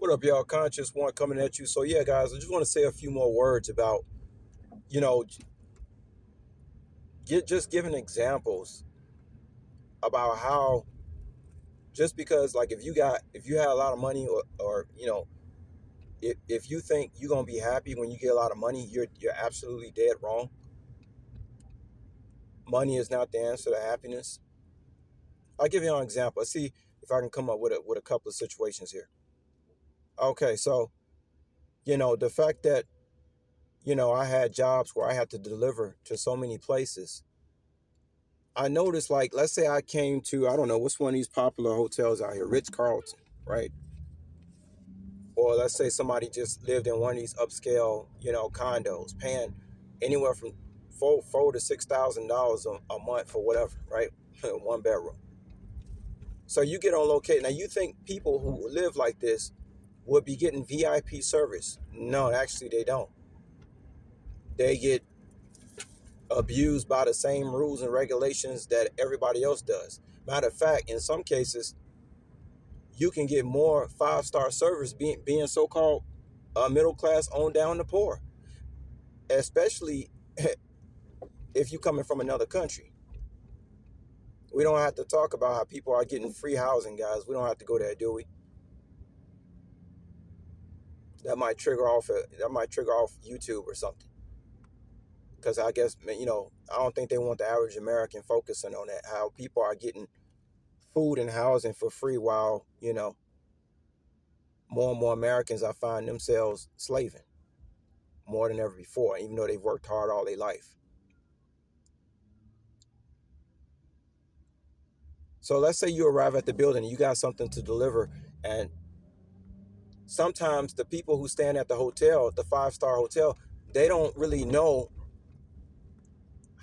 What up, y'all? Conscious One coming at you. So, yeah, guys, I just want to say a few more words about, you know, just giving examples about how just because, like, if you had a lot of money or if you think you're going to be happy when you get a lot of money, you're absolutely dead wrong. Money is not the answer to happiness. I'll give you an example. Let's see if I can come up with a couple of situations here. Okay, so, the fact that, I had jobs where I had to deliver to so many places. I noticed, like, let's say I came to, I don't know, what's one of these popular hotels out here, Ritz Carlton, right? Or let's say somebody just lived in one of these upscale, condos, paying anywhere from four to $6,000 a month for whatever, right? One bedroom. So you get on location. Now you think people who live like this would be getting VIP service? No, actually they don't. They get abused by the same rules and regulations that everybody else does. Matter of fact, in some cases, you can get more five-star service being so-called middle class on down to poor, especially if you coming from another country. We don't have to talk about how people are getting free housing, guys. We don't have to go there, do we? That might trigger off YouTube or something, because I guess, I don't think they want the average American focusing on that, how people are getting food and housing for free while more and more Americans are finding themselves slaving more than ever before, even though they've worked hard all their life. So let's say you arrive at the building and you got something to deliver, and sometimes the people who stand at the hotel, the five-star hotel, they don't really know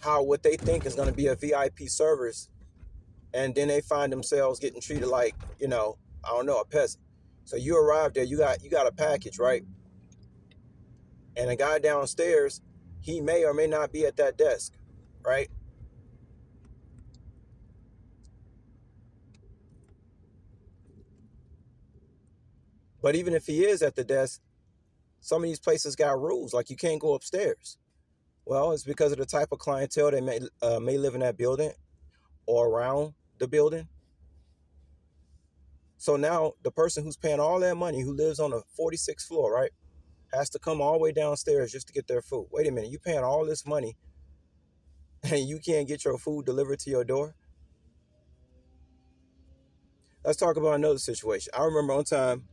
how what they think is going to be a VIP service, and then they find themselves getting treated like, I don't know, a peasant. So you arrive there, you got a package, right? And a guy downstairs, he may or may not be at that desk, right? But even if he is at the desk, some of these places got rules, like you can't go upstairs. Well, it's because of the type of clientele that may live in that building or around the building. So now the person who's paying all that money, who lives on the 46th floor, right, has to come all the way downstairs just to get their food. Wait a minute, you paying all this money and you can't get your food delivered to your door? Let's talk about another situation. I remember one time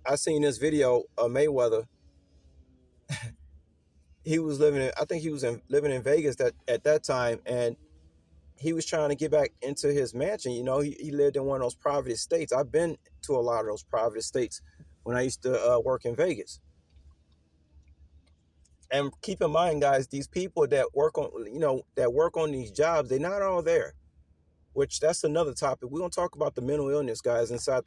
I seen this video of Mayweather. He was I think he was living in Vegas at that time, and he was trying to get back into his mansion. He lived in one of those private estates. I've been to a lot of those private estates when I used to work in Vegas. And keep in mind, guys, these people that work on these jobs, they're not all there. Which that's another topic. We're gonna talk about the mental illness, guys, inside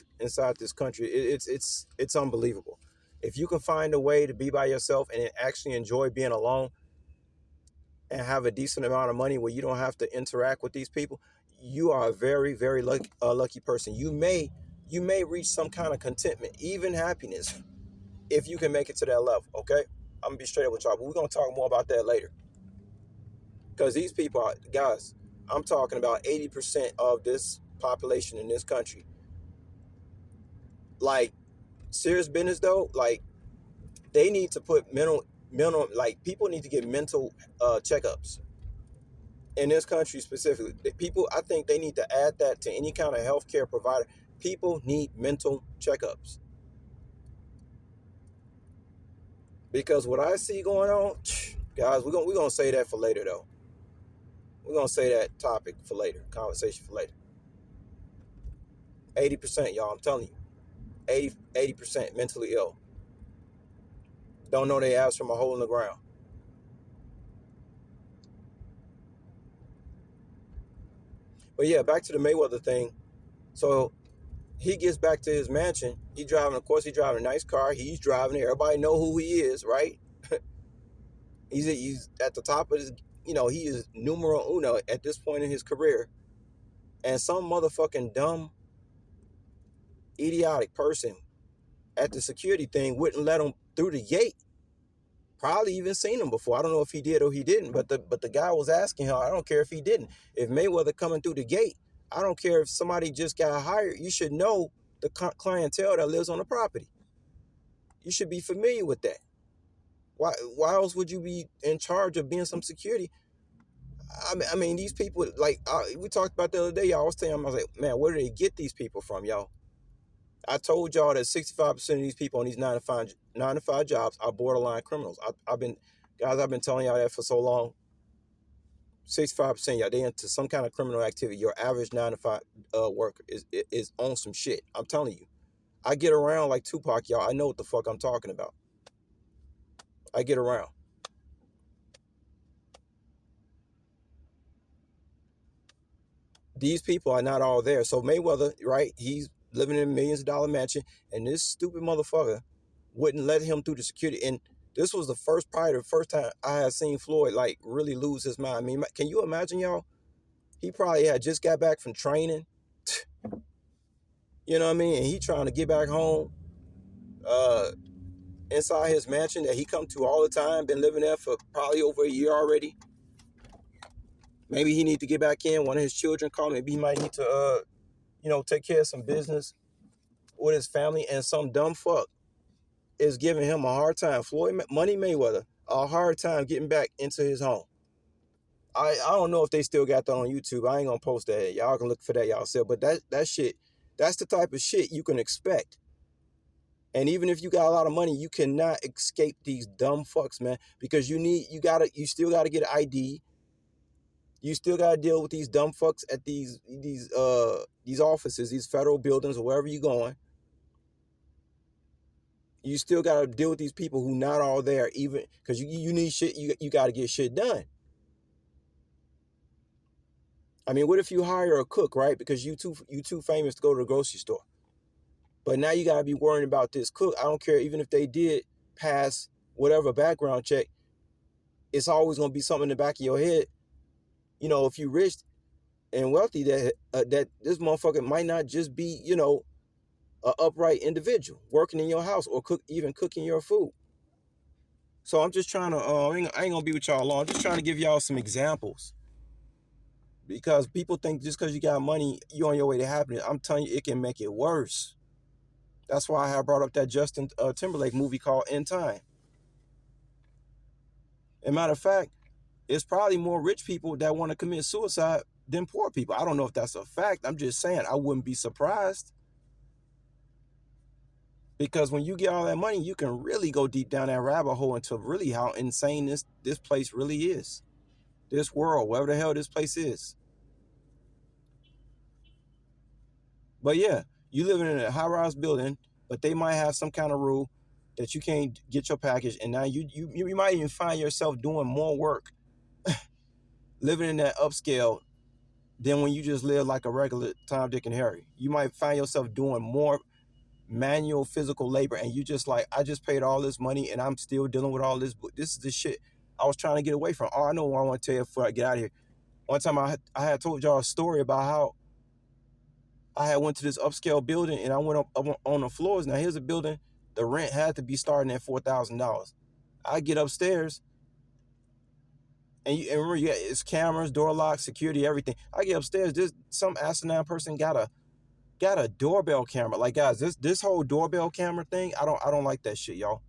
this country. It's unbelievable. If you can find a way to be by yourself and actually enjoy being alone and have a decent amount of money where you don't have to interact with these people, you are a very, very lucky person. You may reach some kind of contentment, even happiness, if you can make it to that level. Okay, I'm gonna be straight up with y'all, but we're gonna talk more about that later. Because these people are, guys, I'm talking about 80% of this population in this country. Like, serious business though, like, they need to put like, people need to get mental checkups in this country specifically. People, I think they need to add that to any kind of healthcare provider. People need mental checkups, because what I see going on, guys, we're gonna say that for later though. We're gonna say that topic for later, conversation for later. 80%, y'all, I'm telling you, 80% mentally ill. Don't know they ass from a hole in the ground. But yeah, back to the Mayweather thing. So he gets back to his mansion. He driving a nice car. He's driving it. Everybody know who he is, right? He's at the top of his, he is numero uno at this point in his career. And some motherfucking dumb idiotic person at the security thing wouldn't let him through the gate. Probably even seen him before. I don't know if he did or he didn't, but the guy was asking him. I don't care if he didn't. If Mayweather coming through the gate, I don't care if somebody just got hired. You should know the clientele that lives on the property. You should be familiar with that. Why else would you be in charge of being some security? I mean these people, like we talked about the other day, y'all. I was telling them, I was like, man, where do they get these people from, y'all? I told y'all that 65% of these people on these 9 to 5 jobs are borderline criminals. I've been telling y'all that for so long. 65%, y'all, they into some kind of criminal activity. Your average 9 to 5 worker is on some shit. I'm telling you. I get around like Tupac, y'all. I know what the fuck I'm talking about. I get around. These people are not all there. So Mayweather, right? He's living in a millions of dollar mansion, and this stupid motherfucker wouldn't let him through the security. And this was probably the first time I had seen Floyd like really lose his mind. I mean, can you imagine, y'all? He probably had just got back from training. You know what I mean? And he trying to get back home, inside his mansion that he come to all the time. Been living there for probably over a year already. Maybe he need to get back in. One of his children called. Maybe he might need to, take care of some business with his family. And some dumb fuck is giving him a hard time. Money Mayweather, a hard time getting back into his home. I don't know if they still got that on YouTube. I ain't gonna post that. Y'all can look for that yourself. But that shit, that's the type of shit you can expect. And even if you got a lot of money, you cannot escape these dumb fucks, man. Because you still gotta get an ID. You still gotta deal with these dumb fucks at these offices, these federal buildings, or wherever you're going. You still gotta deal with these people who not all there, even because you need shit. You gotta get shit done. I mean, what if you hire a cook, right? Because you too famous to go to the grocery store. But now you gotta be worrying about this cook. I don't care, even if they did pass whatever background check, it's always gonna be something in the back of your head. If you rich and wealthy, that this motherfucker might not just be, an upright individual working in your house or even cooking your food. So I'm just trying to, I ain't gonna be with y'all long. I'm just trying to give y'all some examples. Because people think just because you got money, you're on your way to happiness. I'm telling you, it can make it worse. That's why I have brought up that Justin Timberlake movie called In Time. As a matter of fact, it's probably more rich people that want to commit suicide than poor people. I don't know if that's a fact. I'm just saying, I wouldn't be surprised. Because when you get all that money, you can really go deep down that rabbit hole into really how insane this place really is. This world, wherever the hell this place is. But yeah, you living in a high-rise building, but they might have some kind of rule that you can't get your package, and now you might even find yourself doing more work living in that upscale than when you just live like a regular Tom, Dick, and Harry. You might find yourself doing more manual physical labor, and you just like, I just paid all this money and I'm still dealing with all this. This is the shit I was trying to get away from. Oh, I know what I want to tell you before I get out of here. One time I had told y'all a story about how I had went to this upscale building and I went up on the floors. Now here's a building, the rent had to be starting at $4,000. I get upstairs and remember, it's cameras, door locks, security, everything. I get upstairs, there's some asinine person got a doorbell camera. Like, guys, this whole doorbell camera thing, I don't like that shit, y'all.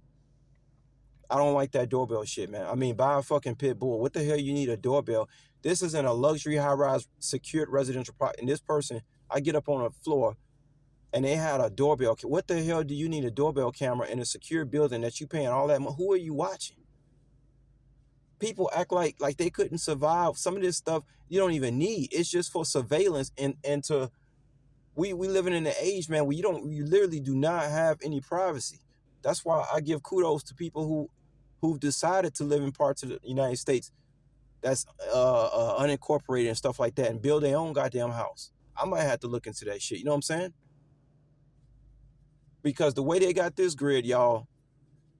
I don't like that doorbell shit, man. I mean, buy a fucking pit bull. What the hell you need a doorbell? This is in a luxury high-rise secured residential property. And this person, I get up on a floor and they had a doorbell. What the hell do you need a doorbell camera in a secure building that you paying all that money? Who are you watching? People act like they couldn't survive. Some of this stuff you don't even need. It's just for surveillance and to we living in an age, man, where you literally do not have any privacy. That's why I give kudos to people who've decided to live in parts of the United States that's unincorporated and stuff like that and build their own goddamn house. I might have to look into that shit. You know what I'm saying? Because the way they got this grid, y'all,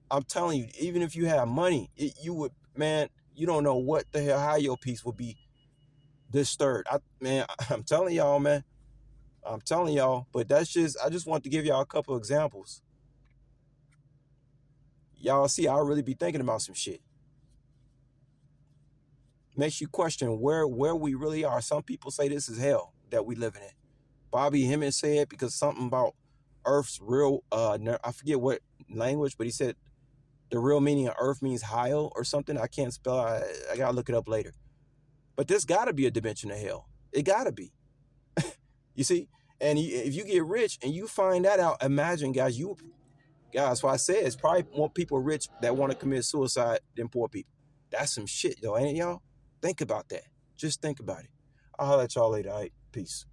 I'm telling you, even if you have money, you would, man, you don't know what the hell, how your peace would be disturbed. I'm telling y'all, man, I'm telling y'all, but that's just, I just want to give y'all a couple examples. Y'all see, I really be thinking about some shit. Makes you question where we really are. Some people say this is hell that we living in. Bobby Hemmings said because something about Earth's real, I forget what language, but he said the real meaning of Earth means hell or something. I can't spell. I gotta look it up later. But there's gotta be a dimension of hell. It gotta be. You see, and if you get rich and you find that out, imagine, guys, that's why I said it's probably more people rich that want to commit suicide than poor people. That's some shit, though, ain't it, y'all? Think about that. Just think about it. I'll holler at y'all later. All right, peace.